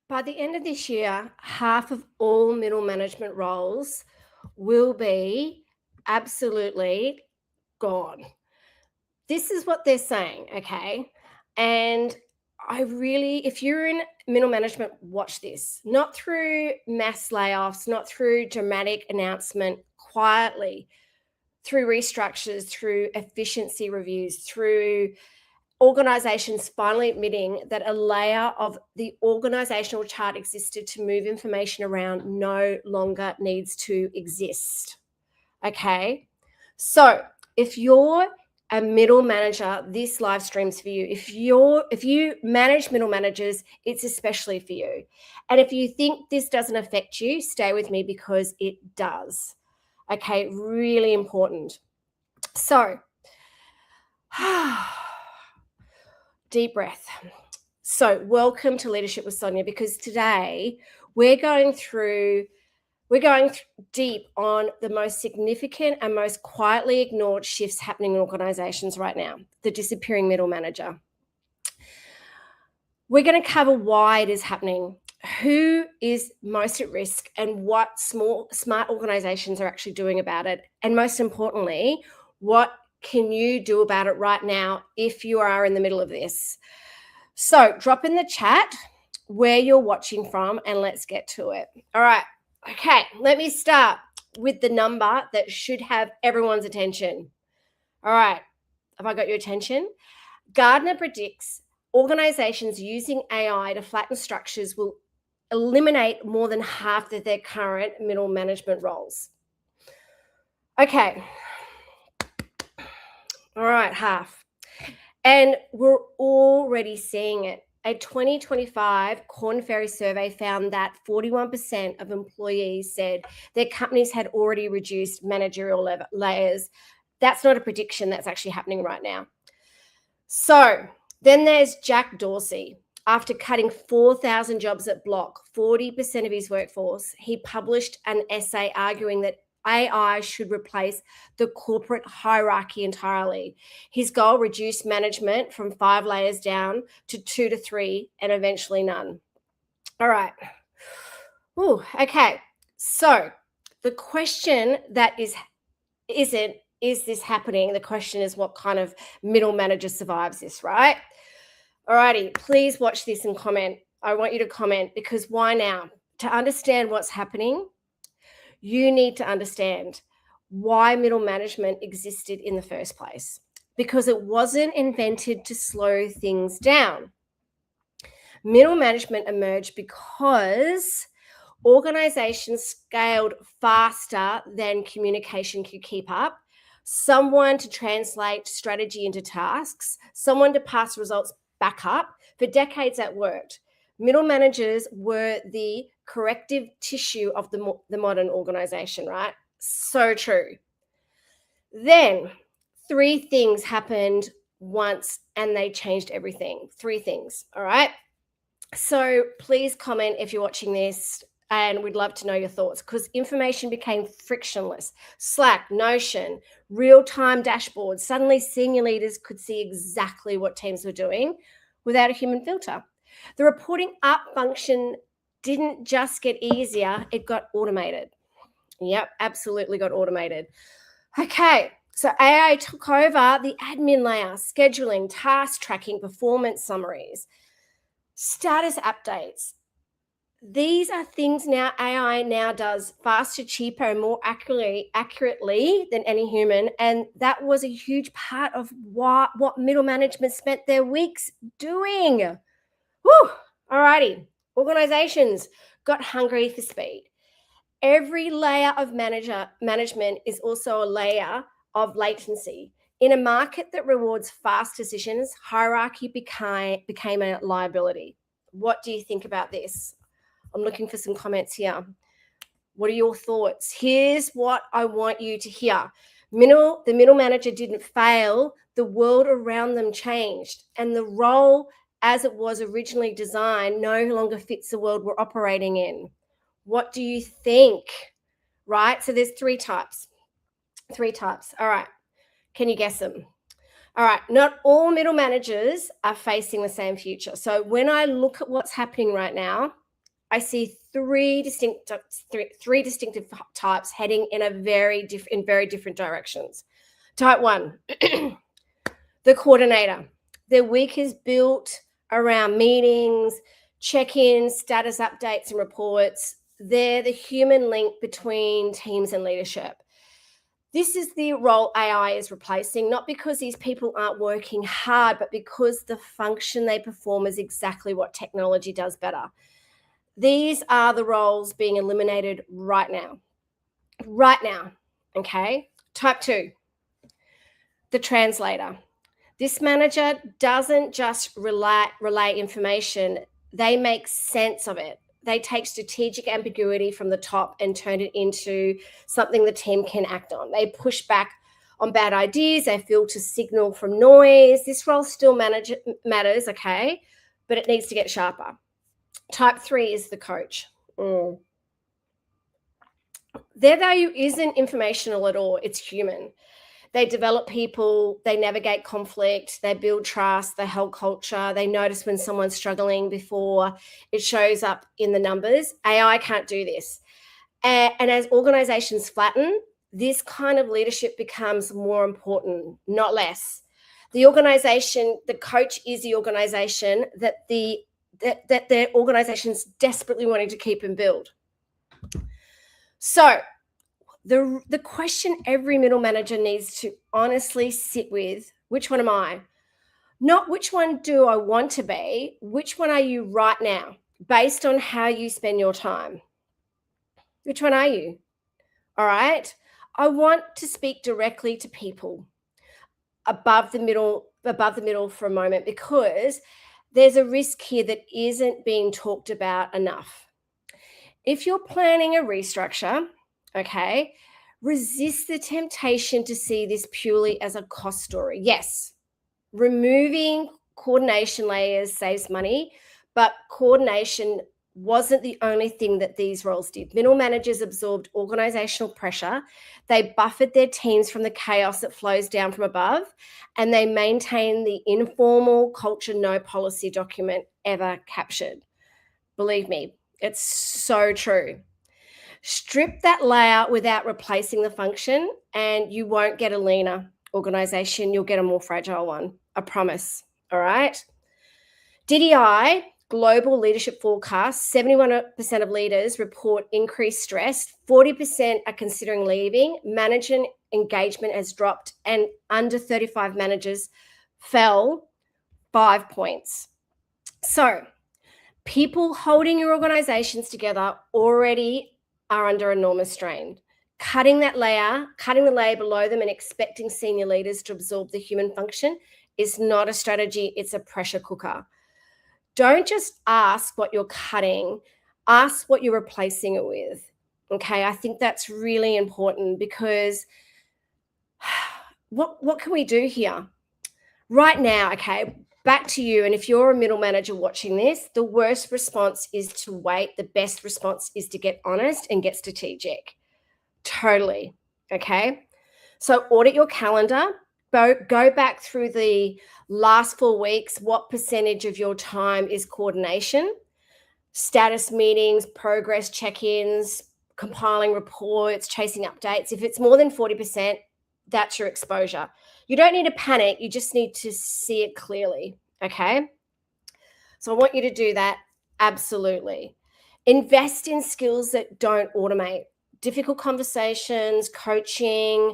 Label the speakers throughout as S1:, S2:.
S1: By the end of this year, half of all middle management roles will be absolutely gone. This is what they're saying, okay? And if you're in middle management, watch this. Not through mass layoffs, not through dramatic announcement, quietly, through restructures, through efficiency reviews, through organizations finally admitting that a layer of the organizational chart existed to move information around no longer needs to exist. Okay. So if you're a middle manager, this live stream's for you. If you manage middle managers, it's especially for you. And if you think this doesn't affect you, stay with me because it does. Okay, really important. So deep breath. So welcome to Leadership with Sonia, because today we're going deep on the most significant and most quietly ignored shifts happening in organizations right now, the disappearing middle manager. We're going to cover why it is happening, who is most at risk, and what smart organizations are actually doing about it. And most importantly, what can you do about it right now if you are in the middle of this? So drop in the chat where you're watching from and let's get to it. All right. Okay, let me start with the number that should have everyone's attention. All right, have I got your attention? Gardner predicts organizations using AI to flatten structures will eliminate more than half of their current middle management roles. Okay. All right, half. And we're already seeing it. A 2025 Korn Ferry survey found that 41% of employees said their companies had already reduced managerial layers. That's not a prediction, that's actually happening right now. So then there's Jack Dorsey. After cutting 4,000 jobs at Block, 40% of his workforce, he published an essay arguing that AI should replace the corporate hierarchy entirely. His goal: reduce management from 5 layers down to 2 to 3 and eventually none. All right. Ooh, okay. So the question that isn't, is this happening? The question is, what kind of middle manager survives this, right? All righty. Please watch this and comment. I want you to comment, because why now? To understand what's happening, you need to understand why middle management existed in the first place, because it wasn't invented to slow things down. Middle management emerged because organizations scaled faster than communication could keep up, someone to translate strategy into tasks, someone to pass results back up. For decades that worked. Middle managers were the corrective tissue of the modern organization, right? So true. Then 3 things happened once and they changed everything. 3 things, all right? So please comment if you're watching this, and we'd love to know your thoughts, because information became frictionless. Slack, Notion, real-time dashboards. Suddenly senior leaders could see exactly what teams were doing without a human filter. The reporting up function didn't just get easier, it got automated. Yep, absolutely got automated. Okay, so AI took over the admin layer, scheduling, task tracking, performance summaries, status updates. These are things now AI now does faster, cheaper, and more accurately than any human. And that was a huge part of what middle management spent their weeks doing. Whew. Alrighty. Organizations got hungry for speed. Every layer of management is also a layer of latency. In a market that rewards fast decisions, hierarchy became a liability. What do you think about this? I'm looking for some comments here. What are your thoughts? Here's what I want you to hear. The middle manager didn't fail. The world around them changed, and the role as it was originally designed no longer fits the world we're operating in. What do you think? Right? So there's 3 types. 3 types. All right. Can you guess them? All right. Not all middle managers are facing the same future. So when I look at what's happening right now, I see three distinctive types heading in very different directions. Type 1, the coordinator. Their week is built around meetings, check-ins, status updates, and reports. They're the human link between teams and leadership. This is the role AI is replacing, not because these people aren't working hard, but because the function they perform is exactly what technology does better. These are the roles being eliminated right now. Right now, okay? Type 2, the translator. This manager doesn't just relay information, they make sense of it. They take strategic ambiguity from the top and turn it into something the team can act on. They push back on bad ideas, they filter signal from noise. This role still matters, okay, but it needs to get sharper. Type 3 is the coach. Their value isn't informational at all, it's human. They develop people, they navigate conflict, they build trust, they hold culture, they notice when someone's struggling before it shows up in the numbers. AI can't do this. And as organizations flatten, this kind of leadership becomes more important, not less. The organization, the coach is the organization that their organization's desperately wanting to keep and build. So the question every middle manager needs to honestly sit with, which one am I? Not which one do I want to be, which one are you right now, based on how you spend your time? Which one are you? All right. I want to speak directly to people above the middle for a moment, because there's a risk here that isn't being talked about enough. If you're planning a restructure, okay, resist the temptation to see this purely as a cost story. Yes, removing coordination layers saves money, but coordination wasn't the only thing that these roles did. Middle managers absorbed organizational pressure. They buffered their teams from the chaos that flows down from above, and they maintained the informal culture no policy document ever captured. Believe me, it's so true. Strip that layer without replacing the function, and you won't get a leaner organization. You'll get a more fragile one. I promise. All right. DDI, Global Leadership Forecast, 71% of leaders report increased stress. 40% are considering leaving. Manager engagement has dropped, and under 35 managers fell 5 points. So, people holding your organizations together already are under enormous strain. Cutting the layer below them and expecting senior leaders to absorb the human function is not a strategy, it's a pressure cooker. Don't just ask what you're cutting, ask what you're replacing it with. Okay, I think that's really important, because what can we do here? Right now, okay, back to you. And if you're a middle manager watching this, the worst response is to wait. The best response is to get honest and get strategic. Totally. Okay. So audit your calendar. Go back through the last 4 weeks. What percentage of your time is coordination, status meetings, progress check-ins, compiling reports, chasing updates? If it's more than 40%, that's your exposure. You don't need to panic. You just need to see it clearly. Okay. So I want you to do that. Absolutely. Invest in skills that don't automate. Difficult conversations, coaching,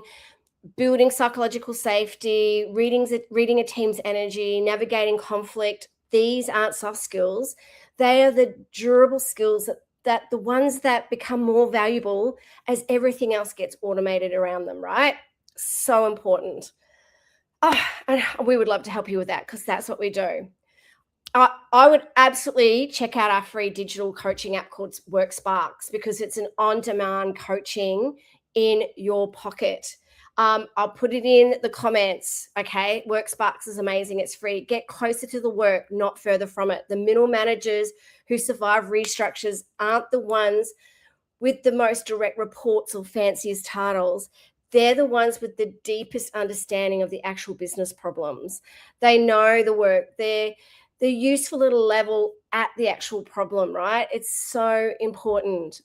S1: building psychological safety, reading a team's energy, navigating conflict. These aren't soft skills. They are the durable skills that the ones that become more valuable as everything else gets automated around them, right? So important. And we would love to help you with that, because that's what we do. I would absolutely check out our free digital coaching app called WorkSparks, because it's an on-demand coaching in your pocket. I'll put it in the comments, okay? WorkSparks is amazing. It's free. Get closer to the work, not further from it. The middle managers who survive restructures aren't the ones with the most direct reports or fanciest titles. They're the ones with the deepest understanding of the actual business problems. They know the work. They're useful at a level at the actual problem, right? It's so important.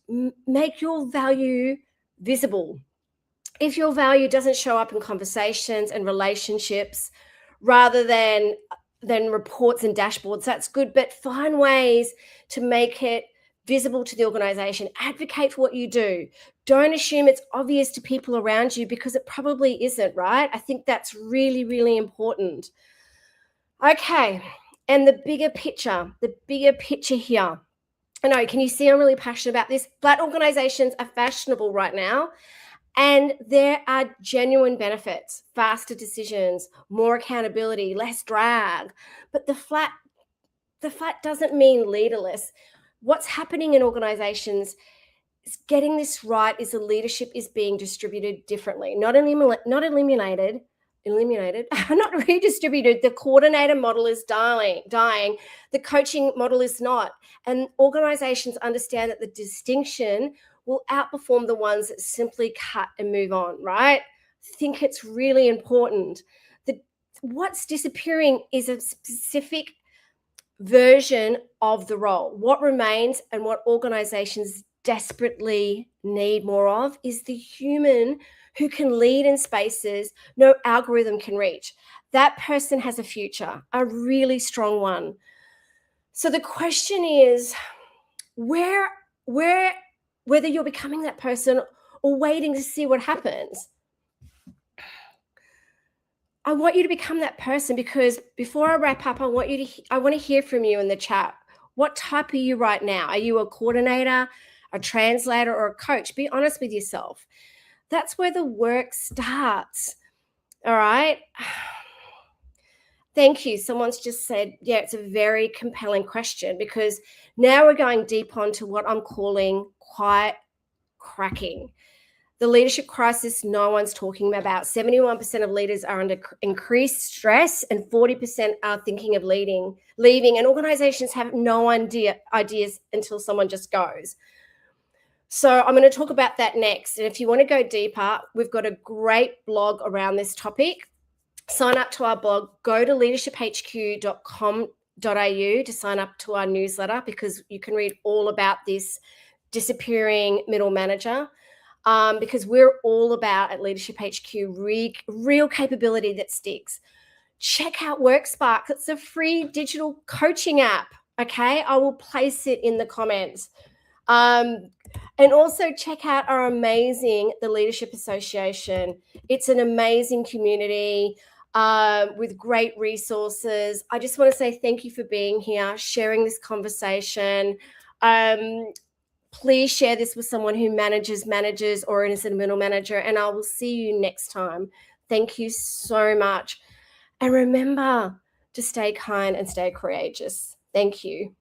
S1: Make your value visible. If your value doesn't show up in conversations and relationships rather than reports and dashboards, that's good, but find ways to make it visible to the organization. Advocate for what you do. Don't assume it's obvious to people around you, because it probably isn't, right? I think that's really, really important. Okay, and the bigger picture here. I know, can you see I'm really passionate about this? Flat organizations are fashionable right now, and there are genuine benefits: faster decisions, more accountability, less drag. But the flat doesn't mean leaderless. What's happening in organizations is getting this right is the leadership is being distributed differently, not eliminated, not redistributed. The coordinator model is dying. The coaching model is not. And organizations understand that the distinction will outperform the ones that simply cut and move on, right? I think it's really important. What's disappearing is a specific version of the role. What remains, and what organizations desperately need more of, is the human who can lead in spaces no algorithm can reach. That person has a future, a really strong one. So the question is, whether you're becoming that person or waiting to see what happens. I want you to become that person, because before I wrap up, I want to hear from you in the chat. What type are you right now? Are you a coordinator, a translator, or a coach? Be honest with yourself. That's where the work starts. All right. Thank you. Someone's just said, yeah, it's a very compelling question, because now we're going deep onto what I'm calling quiet cracking. The leadership crisis no one's talking about. 71% of leaders are under increased stress, and 40% are thinking of leaving. And organizations have no ideas until someone just goes. So I'm going to talk about that next. And if you want to go deeper, we've got a great blog around this topic. Sign up to our blog. Go to leadershiphq.com.au to sign up to our newsletter, because you can read all about this disappearing middle manager. Because we're all about, at Leadership HQ, real capability that sticks. Check out WorkSpark. It's a free digital coaching app. Okay, I will place it in the comments. And also check out our amazing The Leadership Association. It's an amazing community with great resources. I just want to say thank you for being here, sharing this conversation. Please share this with someone who manages, or is a middle manager, and I will see you next time. Thank you so much. And remember to stay kind and stay courageous. Thank you.